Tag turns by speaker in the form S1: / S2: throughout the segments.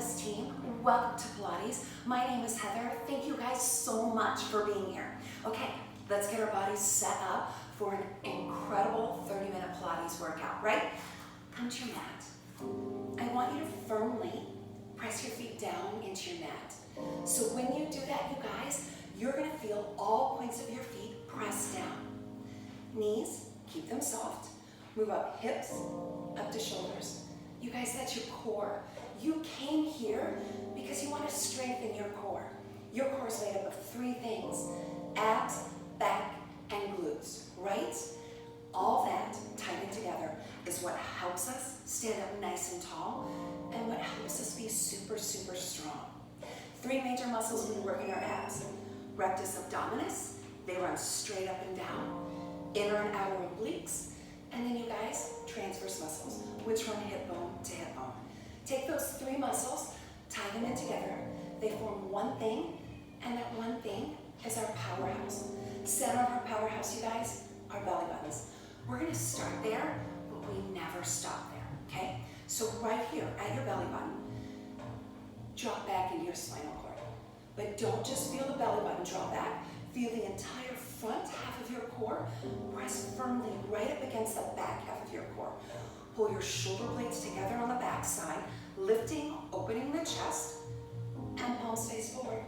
S1: fabulous team. Welcome to Pilates. My name is Heather. Thank you guys so much for being here. Okay, let's get our bodies set up for an incredible 30-minute Pilates workout, right? Come to your mat. I want you to firmly press your feet down into your mat. So when you do that, you guys, you're gonna feel all points of your feet pressed down. Knees, keep them soft. Move up hips, up to shoulders. You guys, that's your core. You came here because you want to strengthen your core. Your core is made up of three things: abs, back, and glutes, right? All that tied in together is what helps us stand up nice and tall and what helps us be super, super strong. Three major muscles when working our abs. Rectus abdominis, they run straight up and down. Inner and outer obliques. And then you guys, transverse muscles, which run hip bone to hip bone. Take those three muscles, tie them in together. They form one thing, and that one thing is our powerhouse. Center of our powerhouse, you guys, our belly buttons. We're gonna start there, but we never stop there, okay? So right here at your belly button, drop back into your spinal cord. But don't just feel the belly button drop back, feel the entire front half of your core press firmly right up against the back half of your core. Pull your shoulder blades together on the back side, lifting, opening the chest, and palms face forward.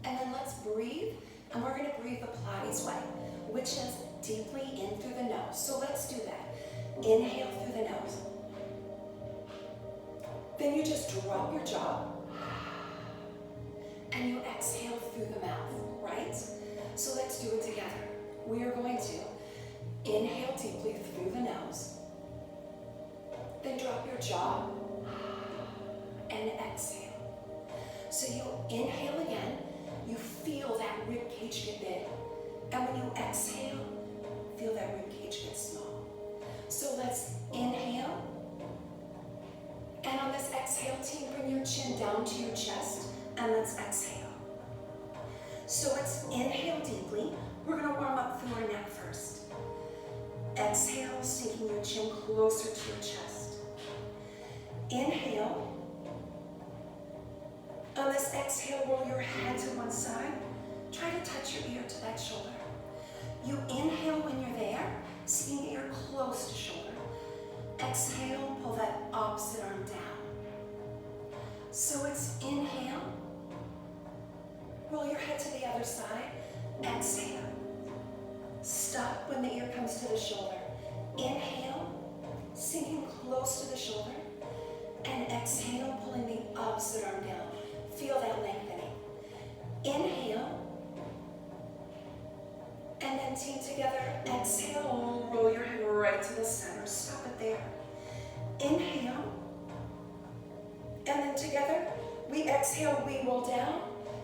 S1: And then let's breathe, and we're gonna breathe the Pilates way, which is deeply in through the nose. So let's do that. Inhale through the nose. Then you just drop your jaw, and you exhale through the mouth, right? So let's do it together. We are going to inhale deeply through the nose, then drop your jaw and exhale. So you inhale again, you feel that rib cage get big, and when you exhale, feel that rib cage get small. So let's inhale, and on this exhale, team, bring your chin down to your chest, and let's exhale. So let's inhale deeply. We're gonna warm up through our neck first. Exhale, sinking your chin closer to your chest. Inhale. On this exhale, roll your head to one side. Try to touch your ear to that shoulder. You inhale when you're there, seeing ear close to shoulder. Exhale, pull that opposite arm down. So it's inhale. Roll your head to the other side. Exhale. Stop when the ear comes to the shoulder. Inhale, sinking close to the shoulder. And exhale, pulling the opposite arm down. Feel that lengthening. Inhale. And then team together. Exhale, roll your head right to the center. Stop it there. Inhale. And then together, we exhale, we roll down.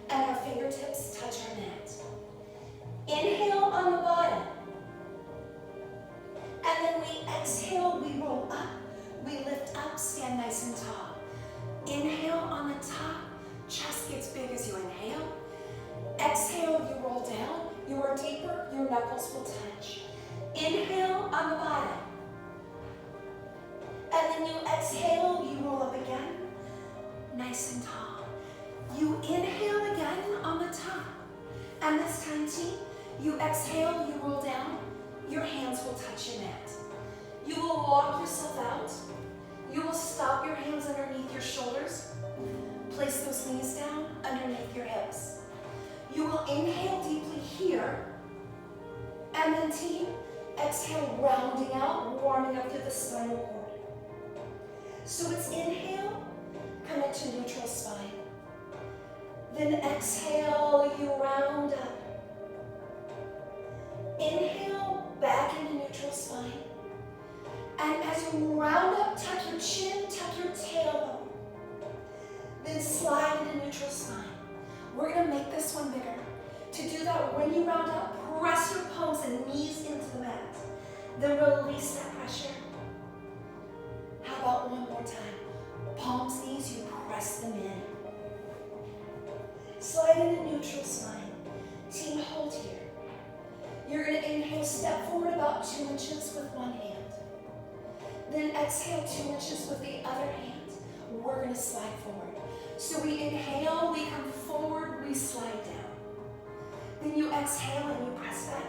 S1: And our fingertips touch our mat. Inhale on the bottom. And then we exhale, we roll up. We lift up, stand nice and tall. Inhale on the top, chest gets big as you inhale. Exhale, you roll down. You are deeper, your knuckles will touch. Inhale on the bottom. And then you exhale, you roll up again, nice and tall. You inhale again on the top. And this time, team, you exhale, you roll down, your hands will touch your mat. You will walk yourself out. You will stop your hands underneath your shoulders. Place those knees down underneath your hips. You will inhale deeply here. And then, team, exhale, rounding out, warming up through the spinal cord. So it's inhale, come into neutral spine. Then exhale, you round up. Inhale, back into neutral spine. And as you round up, tuck your chin, tuck your tailbone. Then slide into neutral spine. We're gonna make this one bigger. To do that, when you round up, press your palms and knees into the mat. Then release that pressure. How about one more time? Palms, knees, you press them in. Slide into neutral spine. Team, hold here. You're going to inhale, step forward about 2 inches with one hand. Then exhale 2 inches with the other hand. We're going to slide forward. So we inhale, we come forward, we slide down. Then you exhale and you press back.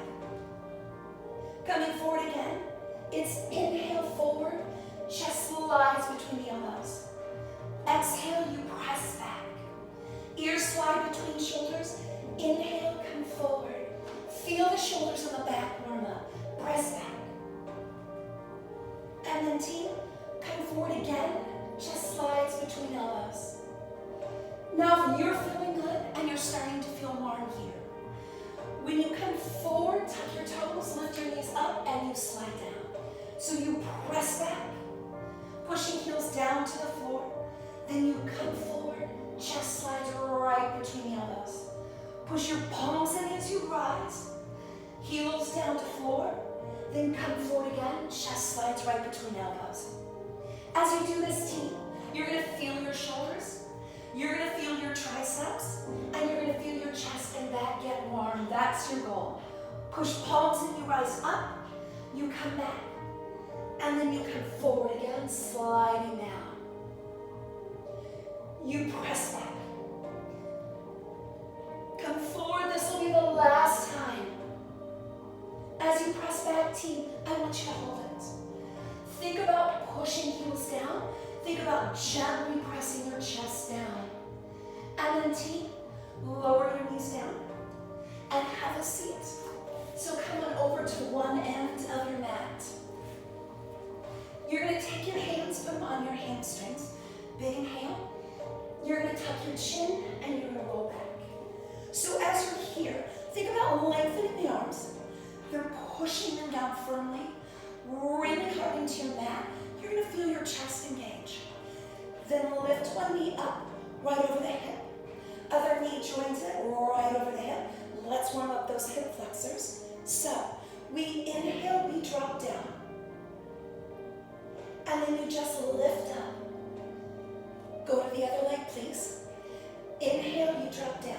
S1: Coming forward again. It's inhale forward, chest slides between the elbows. Exhale, you press back. Ears slide between shoulders. Inhale, come forward. Feel the shoulders on the back warm up. Press back. And then team, come forward again. Chest slides between elbows. Now if you're feeling good and you're starting to feel warm here, when you come forward, tuck your toes, lift your knees up, and you slide down. So you press back, pushing heels down to the floor. Then you come forward, chest slides right between the elbows. Push your palms in as you rise, heels down to floor. Then come forward again, chest slides right between elbows. As you do this, team, you're going to feel your shoulders, you're going to feel your triceps, and you're going to feel your chest and back get warm. That's your goal. Push palms and you rise up, you come back, and then you come forward again, sliding down. You press back. Come forward, this will be the last time. As you press back, team, I want you to hold it. Think about pushing heels down. Think about gently pressing your chest down. And then team, lower your knees down and have a seat. So come on over to one end of your mat. You're going to take your hands, put them on your hamstrings. Big inhale. You're going to tuck your chin and you're going to roll back. So as you're here, think about lengthening the arms. You're pushing them down firmly, really hard into your mat. You're going to feel your chest engage. Then lift one knee up, right over the hip. Other knee joins it, right over the hip. Let's warm up those hip flexors. So, we inhale, we drop down. And then you just lift up. Go to the other leg, please. Inhale, you drop down.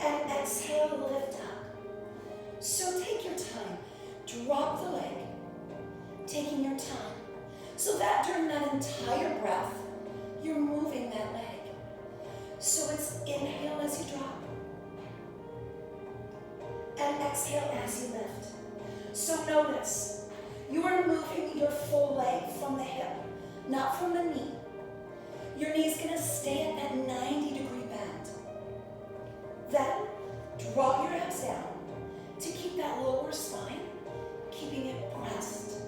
S1: And exhale, lift up. So take your time. Drop the leg. Taking your time. So that during that entire breath, you're moving that leg. So it's inhale as you drop. And exhale as you lift. So notice, you are moving your full leg from the hip, not from the knee. Your knee's gonna stay at that 90-degree bend. Then, draw your abs down to keep that lower spine, keeping it pressed.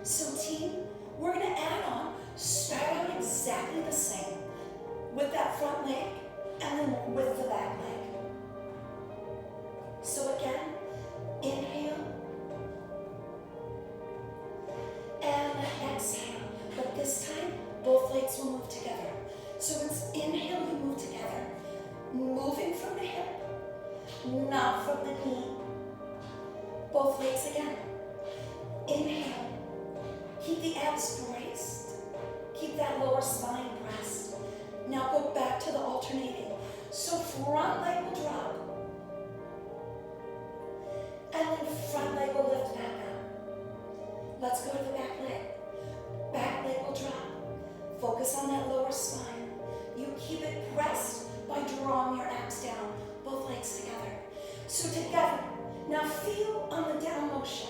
S1: So team, we're gonna add on, start out exactly the same with that front leg and then with the back leg. So again, inhale and exhale. But this time, both legs will move together. So it's inhale, you move together. Moving from the hip, not from the knee. Both legs again. Inhale. Keep the abs braced. Keep that lower spine pressed. Now go back to the alternating. So front leg will drop. And then front leg will lift back up. Let's go to the back leg. Back leg will drop. Focus on that lower spine. You keep it pressed by drawing your abs down, both legs together. So together, now feel on the down motion.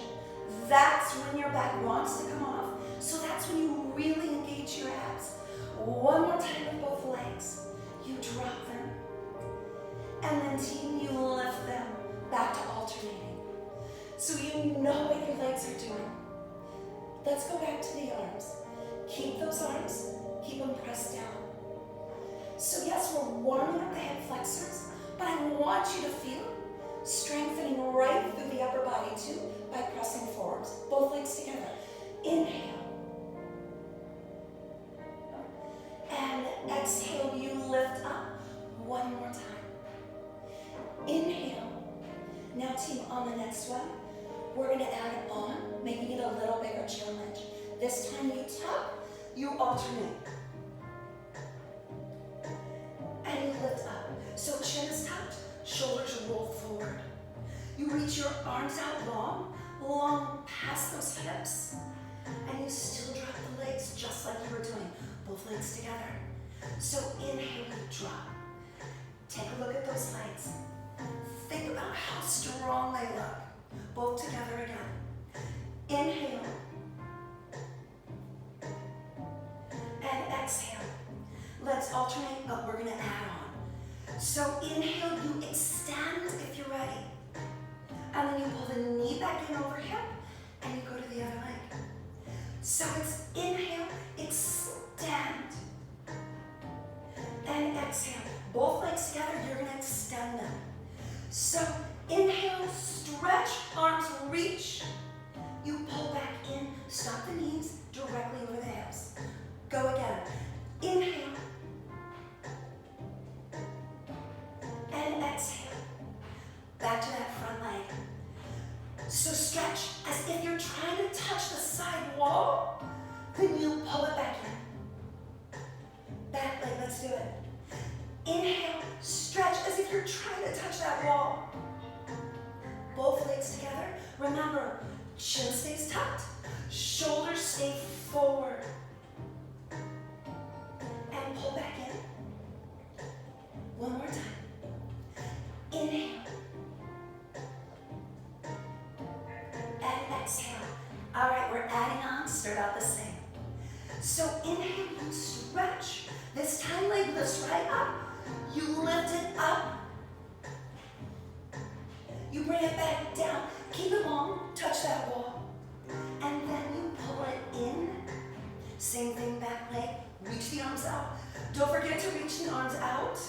S1: That's when your back wants to come off. So that's when you really engage your abs. One more time with both legs. You drop them. And then team, you lift them back to alternating. So you know what your legs are doing. Let's go back to the arms. Keep those arms, keep them pressed down. So yes, we're warming up the hip flexors, but I want you to feel strengthening right through the upper body too by pressing forwards. Both legs together. Inhale. And exhale, you lift up. One more time. Inhale. Now team, on the next one, we're going to add it on, making it a little bigger challenge. This time you tuck, you alternate. And you lift up. So chin is tucked, shoulders roll forward. You reach your arms out long, long past those hips. And you still drop the legs just like you were doing. Both legs together. So inhale, you drop. Take a look at those legs. Think about how strong they look. Both together again. Inhale. And exhale. Let's alternate, but we're gonna add on. So inhale, you extend if you're ready. And then you pull the knee back in over hip, and you go to the other leg. So it's inhale, extend. And exhale. Both legs together, you're gonna extend them. So inhale, stretch, arms reach. You pull back in, stop the knees directly over the hips. Go again. Inhale. And exhale. Back to that front leg. So stretch as if you're trying to touch the side wall, then you pull it back in. Back leg, let's do it. Inhale, stretch as if you're trying to touch that wall. Both legs together. Remember, chin stays tucked, shoulders stay forward. And pull back in. One more time. Inhale. And exhale. All right, we're adding on, start out the same. So inhale, you stretch. This time leg lifts right up. You lift it up. You bring it back down. Keep it long, touch that wall. And then you pull it in. Same thing, back leg, reach the arms out. Don't forget to reach the arms out.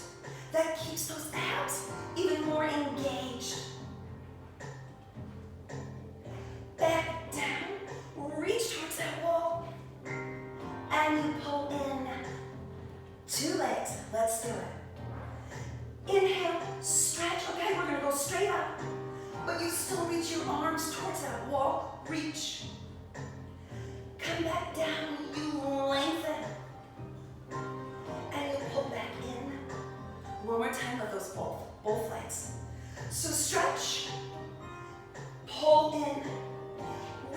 S1: That keeps those abs even more engaged. Back down, reach towards that wall. And you pull in. 2 legs, let's do it. Inhale, stretch. Okay, we're gonna go straight up, but you still reach your arms towards that wall. Reach. Come back down, you lengthen. And you pull back in. One more time with those both legs. So stretch, pull in,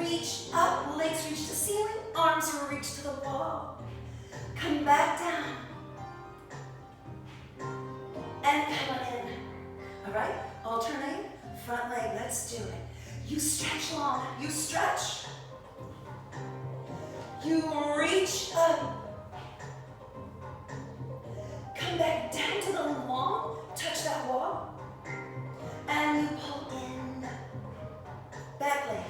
S1: reach up, legs reach the ceiling, arms will reach to the wall. Come back down. And come on in. All right, alternate, front leg, let's do it. You stretch long, you stretch. You reach up. Come back down to the long, touch that wall. And you pull in. Back leg.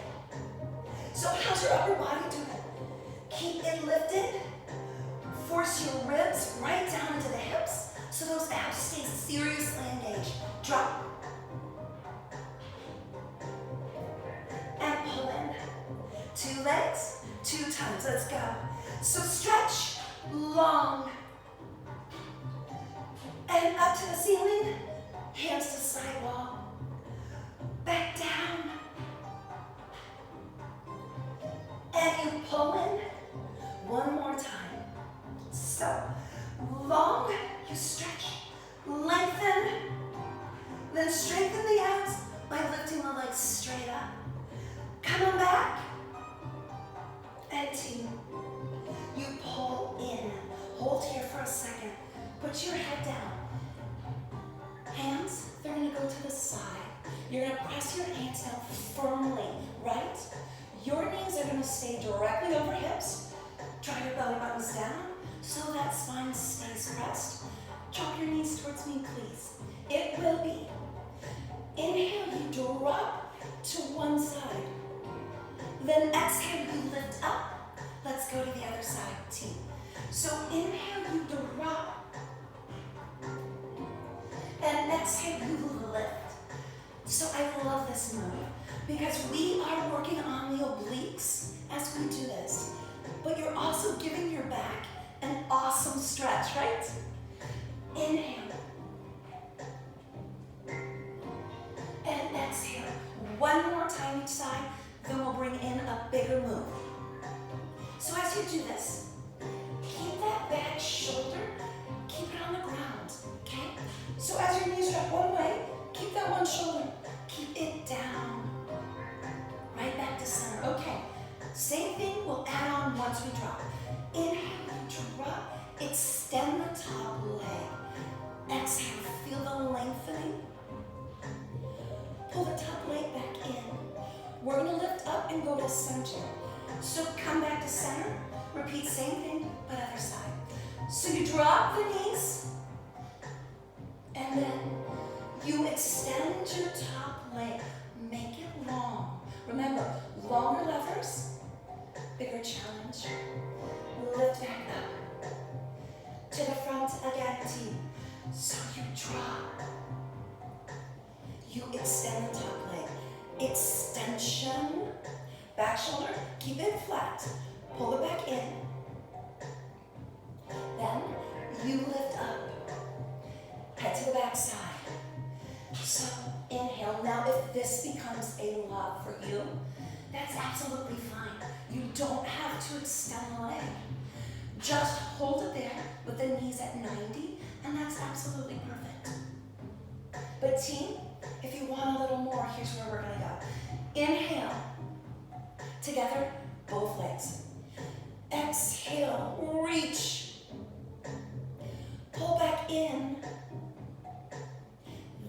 S1: So how's your upper body doing? Keep it lifted. Force your ribs right down into the hips. So those abs stay seriously engaged. Drop. And pull in. 2 legs, 2 times. Let's go. So stretch, long. And up to the ceiling. Hands to side wall. Back down. And you pull in. One more time. So long. You stretch, lengthen, then strengthen the abs by lifting the legs straight up. Come on back. And 2. You pull in. Hold here for a second. Put your head down. Hands, they're going to go to the side. You're going to press your hands down firmly, right? Your knees are going to stay directly over hips. Draw your belly buttons down so that spine stays pressed. Drop your knees towards me, please. It will be. Inhale, you drop to one side. Then exhale, you lift up. Let's go to the other side, T. So inhale, you drop. And exhale, you lift. So I love this move because we are working on the obliques as we do this. But you're also giving your back an awesome stretch, right? Inhale. And exhale. One more time each side, then we'll bring in a bigger move. So as you do this, keep that back shoulder, keep it on the ground, okay? So as your knees drop one way, keep that one shoulder, keep it down. Right back to center, okay. Same thing, we'll add on once we drop. Inhale, drop. extend the top leg. Exhale, feel the lengthening. Pull the top leg back in. We're gonna lift up and go to center. So come back to center. Repeat same thing, but other side. So you drop the knees, and then you extend your top leg. Make it long. Remember, longer levers, bigger challenge. Lift back up. To the front again, team. So you drop. You extend the top leg. Extension. Back shoulder, keep it flat. Pull it back in. Then you lift up. Head to the back side. So inhale. Now if this becomes a lot for you, that's absolutely fine. You don't have to extend the leg. Just hold it there with the knees at 90, and that's absolutely perfect. But team, if you want a little more, here's where we're gonna go. Inhale. Together, both legs. Exhale, reach. Pull back in.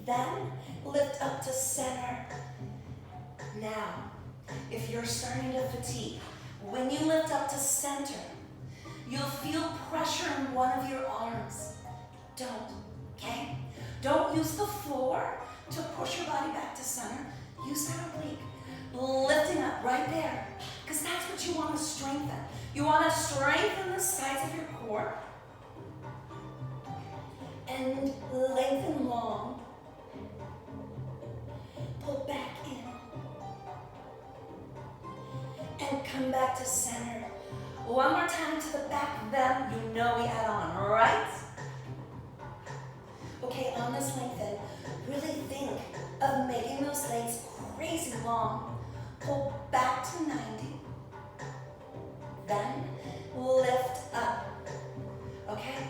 S1: Then lift up to center. Now, if you're starting to fatigue, when you lift up to center, you'll feel pressure in one of your arms. Don't, okay? Don't use the floor to push your body back to center. Use that oblique. Lifting up right there, because that's what you want to strengthen. You want to strengthen the sides of your core and lengthen long. Pull back in and come back to center. One more time to the back, then you know we add on, right? Okay, on this lengthen, really think of making those legs crazy long. Pull back to 90. Then lift up. Okay?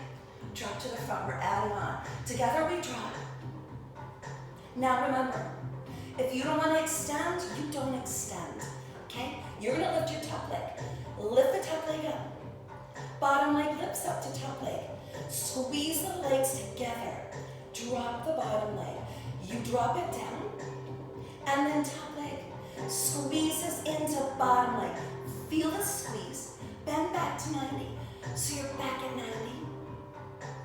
S1: Drop to the front. We're adding on. Together we drop. Now remember, if you don't want to extend, you don't extend. Okay? You're going to lift your top leg. Lift the top leg up. Bottom leg lifts up to top leg. Squeeze the legs together. Drop the bottom leg. You drop it down. And then top leg squeezes into bottom leg. Feel the squeeze. Bend back to 90. So you're back at 90.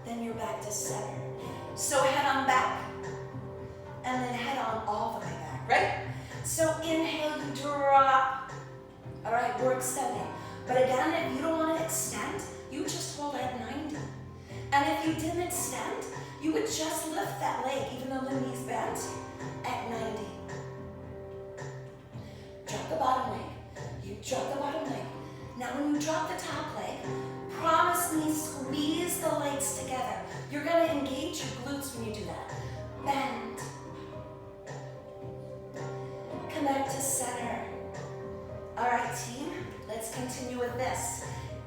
S1: Then you're back to center. So head on back. And then head on all the way back, right? So inhale, you drop. All right, we're extending. But again, if you don't want to extend, you just hold at 90. And if you didn't extend, you would just lift that leg, even though the knee's bent, at 90. Drop the bottom leg. You drop the bottom leg. Now when you drop the top leg, promise me squeeze the legs together. You're going to engage your glutes when you do that. Bend. Come back to center. All right, team, let's continue with this.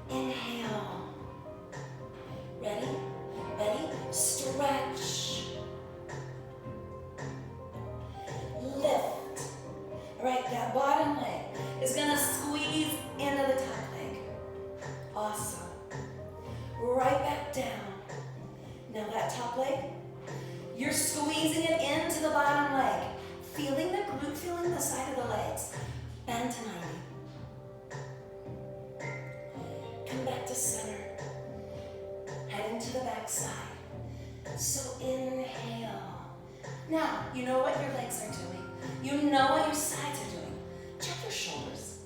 S1: Inhale. Ready? Ready? Stretch. Lift. All right, that bottom leg is gonna squeeze into the top leg. Awesome. Right back down. Now that top leg, you're squeezing it into the bottom leg. Feeling the glute, feeling the side of the legs. Bend to 90. Come back to center. Head into the back side. So inhale. Now, you know what your legs are doing. You know what your sides are doing. Check your shoulders.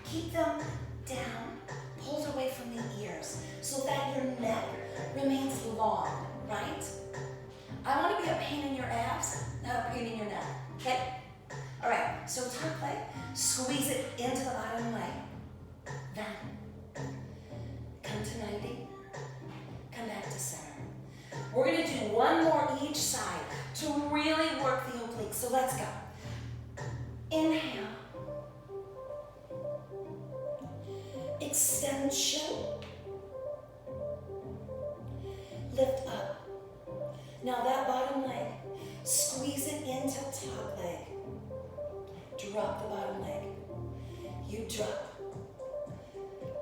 S1: Keep them down, pulled away from the ears, so that your neck remains long, right? I want to be a pain in your abs, not a pain in your neck, okay? All right, so top leg, squeeze it into the bottom leg. Then, come to 90, come back to center. We're gonna do one more each side to really work the obliques, so let's go. Inhale. Extension. Lift up. Now that bottom leg, squeeze it into top leg. Drop the bottom leg. You drop.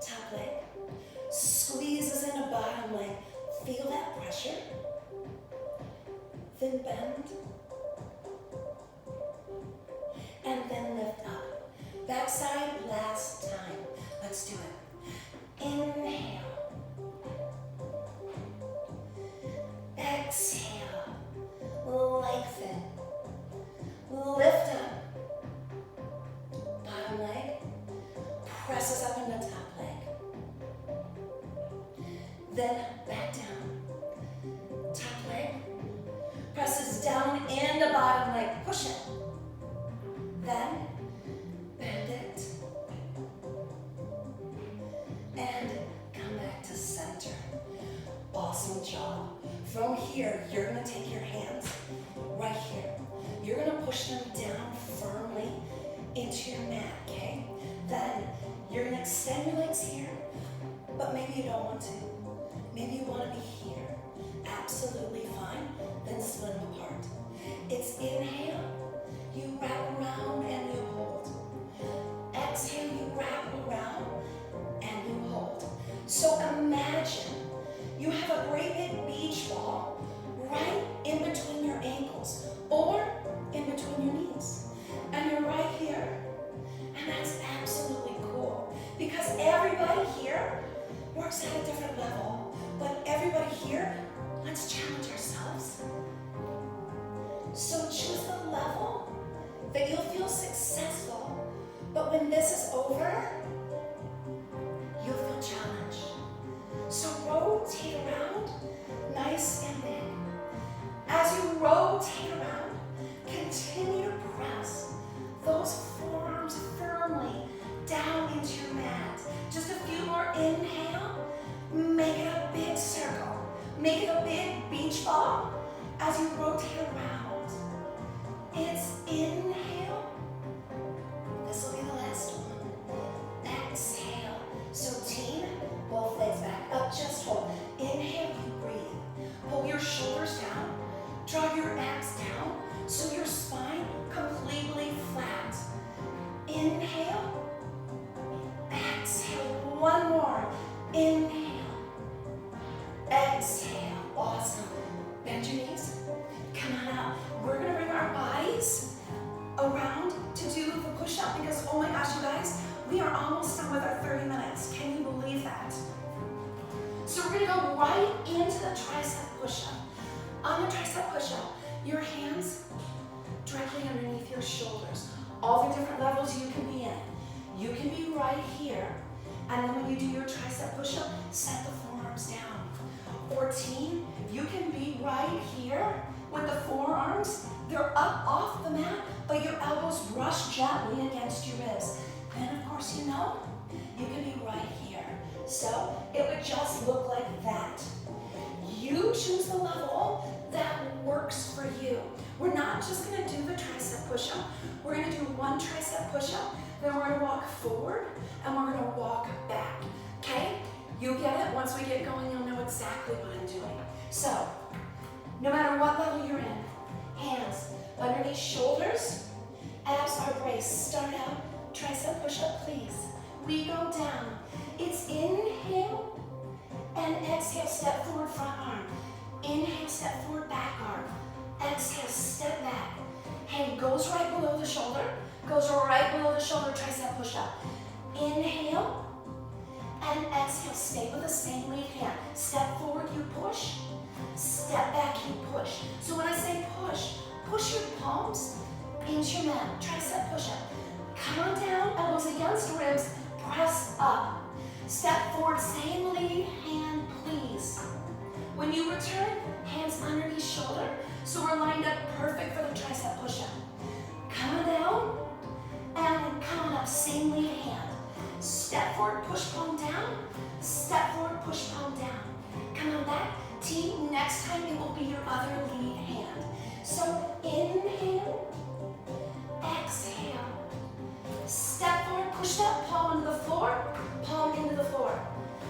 S1: Top leg. Squeezes into bottom leg. Feel that pressure. Then bend. And then lift up. Backside, last time. Let's do it. Inhale. Exhale. Lengthen. Lift up. Bottom leg presses up into top leg. Then back down. Top leg presses down into bottom leg. Push it. Then bend it. And come back to center. Awesome job. From here, you're going to take your hands right here. You're going to push them down firmly into your mat, okay? Then you're going to extend your legs here, but maybe you don't want to. Maybe you want to be here. Absolutely fine. Then split them apart. It's inhale, you wrap around and you hold. Exhale, you wrap around and you hold. So imagine you have a great big beach ball right in between your ankles or in between your knees. And you're right here. And that's absolutely cool because everybody here works at a different level. But everybody here, let's challenge ourselves. So choose the level that you'll feel successful. But when this is over, you'll feel challenged. So rotate around, nice and big. As you rotate around, continue to press those forearms firmly down into your mat. Just a few more. Inhale, make it a big circle. Make it a big beach ball as you rotate around. It's inhale. This will be the last one. Exhale. So team, both legs back up, just hold. Inhale, you breathe. Pull your shoulders down. Draw your abs down so your spine completely flat. Inhale. Exhale. One more. Inhale. Exhale. Awesome. Bend your knees. Come on out. We're going to bring our bodies around to do the push-up because, oh my gosh, you guys, we are almost done with our 30 minutes. Can you believe that? So we're going to go right into the tricep push-up. On the tricep push-up, your hands directly underneath your shoulders. All the different levels you can be in. You can be right here, and then when you do your tricep push-up, set the forearms down. Or team, you can be right here with the forearms. They're up off the mat, but your elbows brush gently against your ribs. Then, of course, you know, you can be right here. So it would just look like that. You choose the level that works for you. We're not just going to do the tricep push-up. We're going to do one tricep push-up, then we're going to walk forward, and we're going to walk back. Okay? You get it? Once we get going, you'll know exactly what I'm doing. So, no matter what level you're in, hands underneath shoulders, abs are braced. Start out, tricep push-up, please. We go down. It's inhale and exhale, step forward, front arm. Inhale, step forward, back arm. Exhale, step back. Hand goes right below the shoulder, goes right below the shoulder, tricep push-up. Inhale and exhale, stay with the same lead hand. Step forward, you push. Step back, you push. So when I say push, push your palms into your mat. Tricep push-up. Come on down, elbows against ribs, press up. Step forward, same lead hand, please. When you return, hands underneath shoulder, so we're lined up perfect for the tricep push-up. Come on down, and come on up, same lead hand. Step forward, push palm down. Step forward, push palm down. Come on back. Team, next time it will be your other lead hand. So inhale, exhale. Step forward, push that palm into the floor, palm into the floor.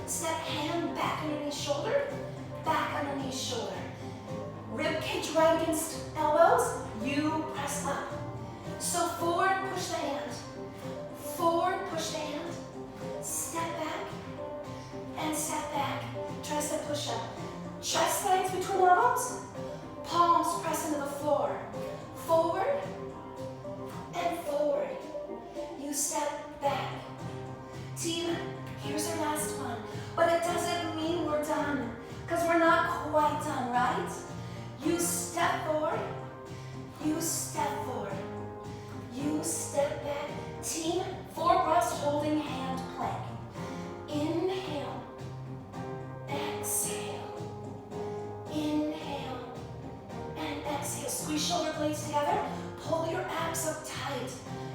S1: Step hand back underneath shoulder, back underneath shoulder. Rib cage right against elbows, you press up. So forward, push the hand. Forward, push the hand. Step back and step back. Tricep push up. Chest length between the elbows. Palms press into the floor. Forward and forward. You step back. Team, here's our last one. But it doesn't mean we're done, because we're not quite done, right? You step forward. You step forward. You step back. Team, 4 breaths holding hand plank. Inhale. Exhale. Inhale. And exhale. Squeeze shoulder blades together. Pull your abs up tight.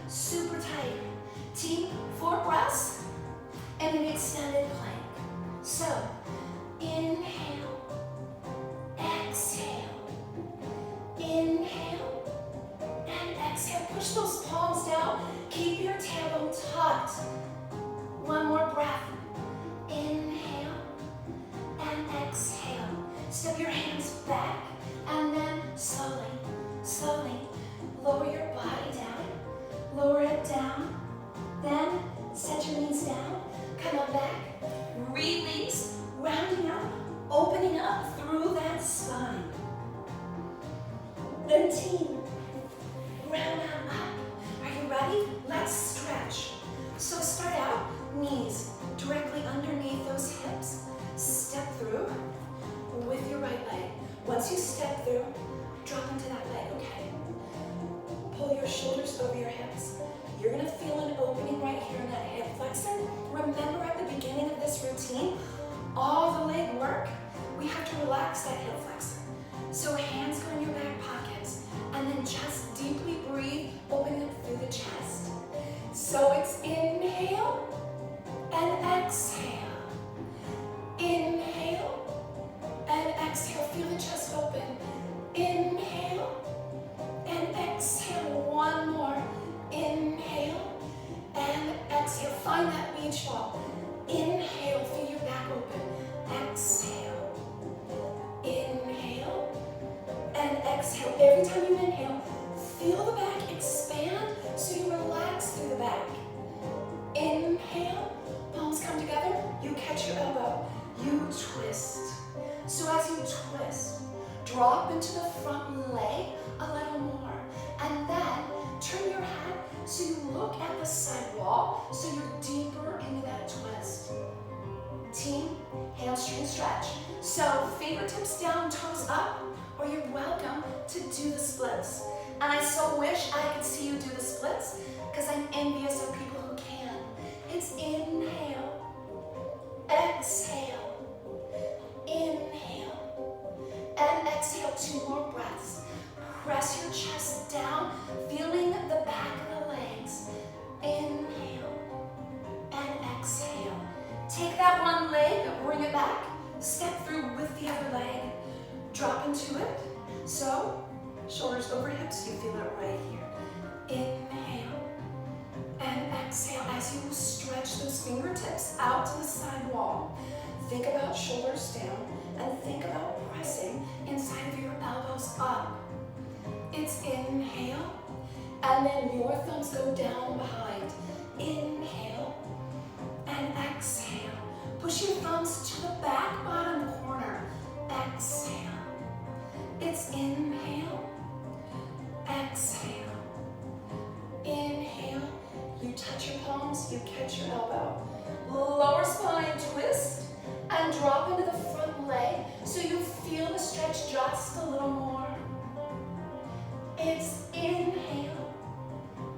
S1: Super tight. Team, 4 breaths and an extended plank. So, inhale. Exhale. Inhale. And exhale. Push those palms down. Keep your tailbone tucked. One more breath. Inhale and exhale. Step your hands back and then slowly, slowly lower your body down. Lower it down. Then set your knees down. Come on back. Release. Rounding up. Opening up through that spine. Then team. Round on up. Are you ready? Let's stretch. So start out, knees directly underneath those hips. Step through with your right leg. Once you step through, drop into that leg, okay? Pull your shoulders over your hips. You're gonna feel an opening right here in that hip flexor. Remember at the beginning of this routine, all the leg work, we have to relax that hip flexor. So hands go in your back pockets, and then just deeply breathe, opening up through the chest. So it's inhale and exhale. Inhale and exhale. Feel the chest open. Inhale and exhale. One more. Inhale and exhale. Find that beach ball. Inhale. Feel your back open. Exhale. Inhale and exhale. Every time you inhale, feel the back expand so you relax through the back. Inhale, palms come together, you catch your elbow, you twist. So as you twist, drop into the front leg a little more, and then turn your head so you look at the side wall, so you're deeper into that twist. Team, hamstring stretch. So fingertips down, toes up, or you're welcome to do the splits. And I so wish I could see you do the splits, because I'm envious of people who can. It's inhale, exhale, inhale, and exhale. 2 more breaths. Press your chest down, feeling the back of the legs. Inhale and exhale. Take that one leg, bring it back, step through with the other leg, drop into it. So, shoulders over hips, you feel it right here. Inhale and exhale as you stretch those fingertips out to the side wall. Think about shoulders down and think about pressing inside of your elbows up. It's inhale and then your thumbs go down behind. Inhale and exhale. Push your thumbs to the back bottom corner. Exhale. It's inhale. Exhale. Inhale. You touch your palms, you catch your elbow. Lower spine twist and drop into the front leg so you feel the stretch just a little more. It's inhale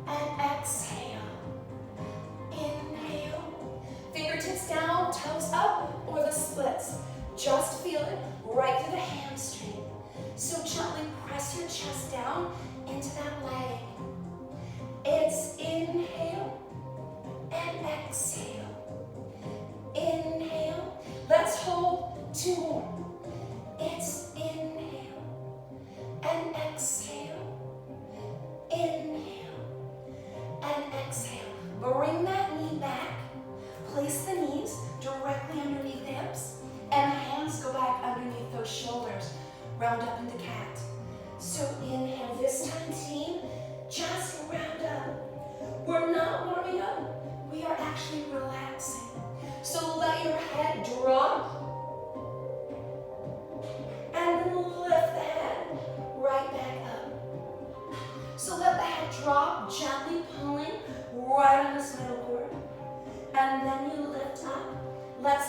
S1: and exhale. Inhale. Fingertips down, toes up, or the splits. Just feel it right through the hamstring. So gently press your chest down into that leg. It's inhale and exhale. Inhale. Let's hold 2 more. It's inhale and exhale.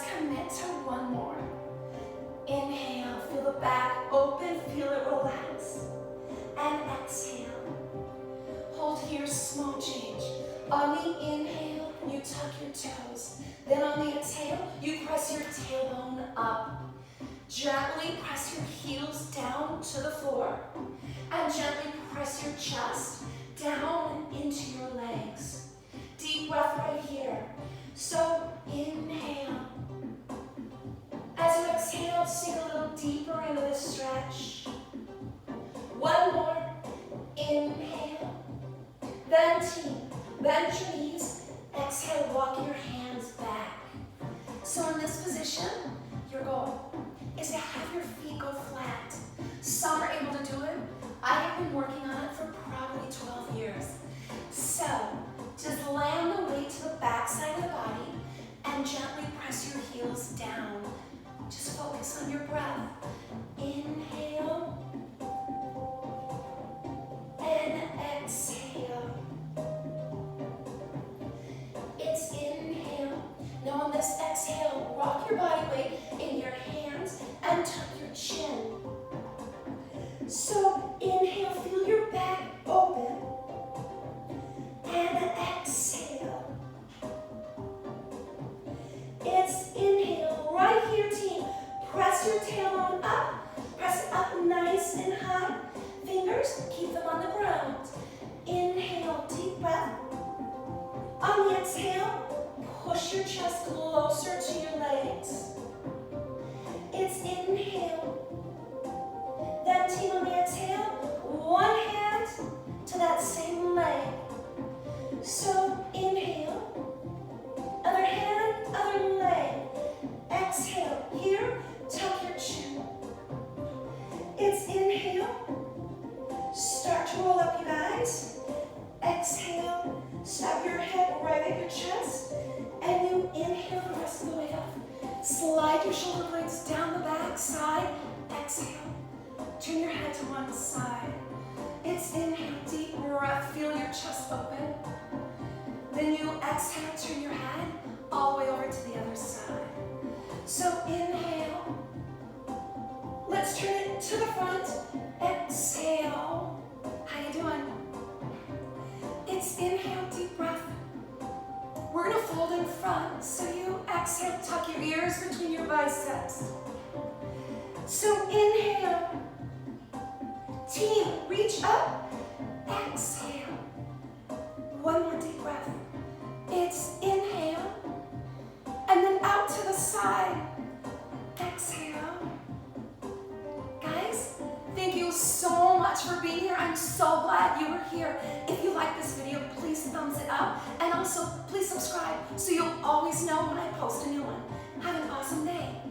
S1: Let's commit to one more. Inhale, feel the back open, feel it relax. And exhale. Hold here, small change. On the inhale, you tuck your toes. Then on the exhale, you press your tailbone up. Gently press your heels down to the floor. And gently press your chest down and into your legs. Deep breath right here. So inhale. As you exhale, sink a little deeper into the stretch. One more. Inhale. Then T. Bend your knees. Exhale, walk your hands back. So in this position, your goal is to have your feet go flat. Some are able to do it. I have been working on it for probably 12 years. So just land the weight to the back side of the body and gently press your heels down. Just focus on your breath. Inhale and exhale. It's inhale. Now on this exhale, rock your body weight in your hands and tuck your chin. So inhale, feel your back open. And exhale. It's inhale. Right here, team. Press your tailbone up. Press it up nice and high. Fingers, keep them on the ground. Inhale, deep breath. On the exhale, push your chest closer to your legs. It's inhale. Then team on the exhale, one hand to that same leg. So inhale, other hand, other leg. Exhale, here, tuck your chin. It's inhale. Start to roll up, you guys. Exhale, snap your head right at your chest. And you inhale the rest of the way up. Slide your shoulder blades down the back side. Exhale. Turn your head to one side. It's inhale, deep breath. Feel your chest open. Then you exhale, turn your head all the way over to the other side. So inhale. Let's turn it to the front. Exhale. How you doing? It's inhale, deep breath. We're gonna fold in front. So you exhale, tuck your ears between your biceps. So inhale. Team, reach up. Exhale. One more deep breath. It's inhale. And then out to the side. Exhale. Guys, thank you so much for being here. I'm so glad you were here. If you like this video, please thumbs it up. And also, please subscribe so you'll always know when I post a new one. Have an awesome day.